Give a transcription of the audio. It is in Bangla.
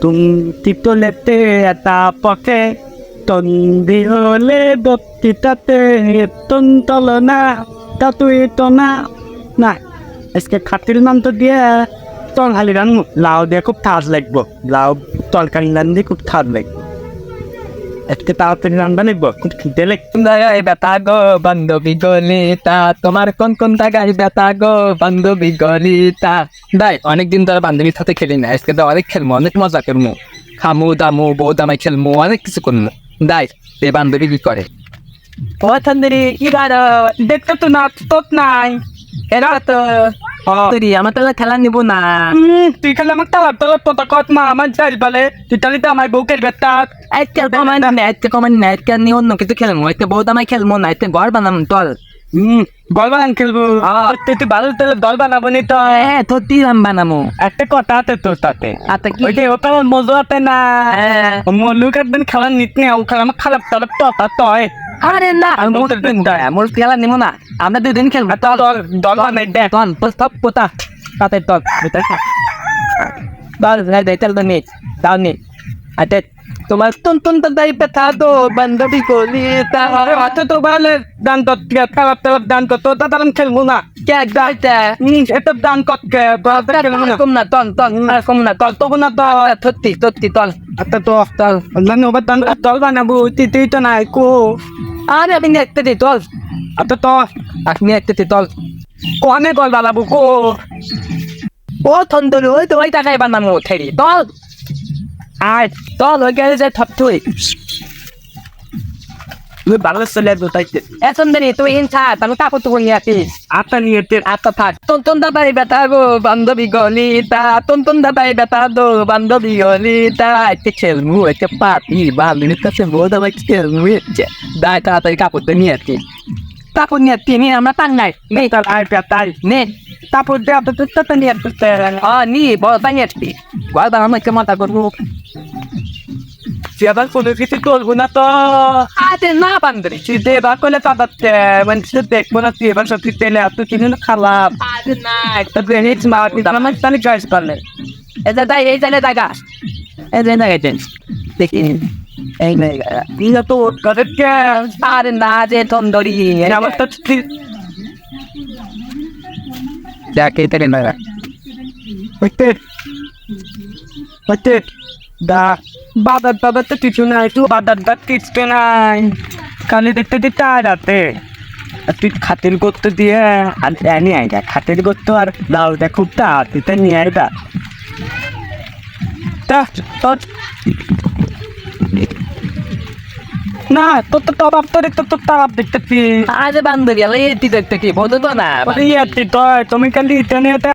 তুমি তোলেতে এটা পথে তন্দি হলে দত্তিটাতে তন্তল না তা তুই তো না না আজকে খাতির মান্ত দিয়ে তরকারি রান্নু লাউ দিয়ে খুব ঠাস লাগবো লাউ তরকারি রান্ধি খুব ঠাস লাগবে আজকে তাড়াতাড়ি রান্না নিব খুব খিদে লাগবে বেতা গো বান্ধবী গলিতা তোমার কোন কোন জায়গায় বেতা গো বান্ধবী গলিতা দাই অনেকদিন ধরে বান্ধবীর সাথে খেলি না আজকে তো অনেক খেলবো অনেক মজা করবো খামু দামু বউ দামাই খেলবো অনেক কিছু করবো দাই এ বান্ধবী কি করে ও চন্দ্রি কি গাড় দেখতে তো না তোত নাই এরা তো আমার তো খেলা নিব না তুই খেলে আমাকে তালার তোর তো কত মা আমার যাই বলে তুই তাহলে তো আমার বউকে বেতা আজকে কমান না আজকে নিয়ে অন্য কিছু খেলবো আজকে বউ দামাই খেলবো না আজকে ঘর বানাম তোর বল বানান খেলবো তুই ভালো তাহলে দল বানাবো নি তো হ্যাঁ তোর দিলাম বানামো একটা কথা আছে তোর সাথে আচ্ছা কি ওইটা ওটা মজা আছে না মল্লুক একদিন খেলা নিত নে ও খেলা আমার খারাপ তারাপ তো তয় আরে না মোর খেলা নিব না আমরা দুদিন খেলবো দল বানাই দে তন সব পোতা তাতে তল দল তেল তো নেই দাও নেই আচ্ছা তোমার টন দাই পেথা দো বান্ধবী গলি আচ্ছা তো ভালো দান তো খারাপ তারাপ দান তো তোর দাদার খেলবো না কে গাইতে এটা দান কতকে কম না তন কম না তল তবু না তো সত্যি তল আচ্ছা তো তল ওবার দান দল বানাবো তুই তো নাই কো আরে আপনি একটা দিই তল আচ্ছা তো আপনি একটা দিই তল অনেক গল বানাবো কো ও থন্দরি ওই তো ওই টাকায় বানানো ঠেরি তল আর তল ওই গেলে যায় থপ তুই ভালো চলে আসবো তাই এ সুন্দরী তুই হিংসা তাহলে কাপড় তুলে নিয়ে আসিস আটা নিয়ে আচ্ছা থাক টন দাদাই বেটা গো বান্ধবী গলিতা টন দাদাই বেটা গো বান্ধবী গলিতা একটা খেলবো একটা পাতি বান্ধবীর কাছে বোধ আমার খেলবো দায় তাড়াতাড়ি কাপড়টা নিয়ে আসি কাপড় নিয়ে আসছি নিয়ে আমরা টান নাই নেই তার আয় পেতাই নে তারপর দে আপনার তো নিয়ে আসতে নি বড় টানিয়ে আসছি বড় আমাকে মাথা করবো এবার কোনো কিছু করবো না তো আরে না বান্ধবী শীতে এবার করলে পাতাতে মানে সে দেখবো না তুই এবার সত্যি তেলে এত কিনে খারাপ আরে না তারপরে হেঁচ মারবি আমার তাহলে চয়েস করলে এই যে এই জায়গা এই যে জায়গা দেখি এই জায়গা ইয়া তো কাদেরকে আরে না যে তন্দরি আমার তো দেখে তেরে না হইতে হইতে দা বাদার তো কিছু নাই তুই বাদার কিছু নাই খালি দেখতে দিতে আর রাতে তুই খাতির করতে দিয়ে আর নিয়ে আয় খাতির করতে আর দাওটা খুব তাড়াতাড়ি নিয়ে আয় তোর না তোর তো টপ তো দেখতে তোর তারাপ দেখতেছি আরে বান্ধবী এটি দেখতে কি বলতো না তুমি খালি এটা নিয়ে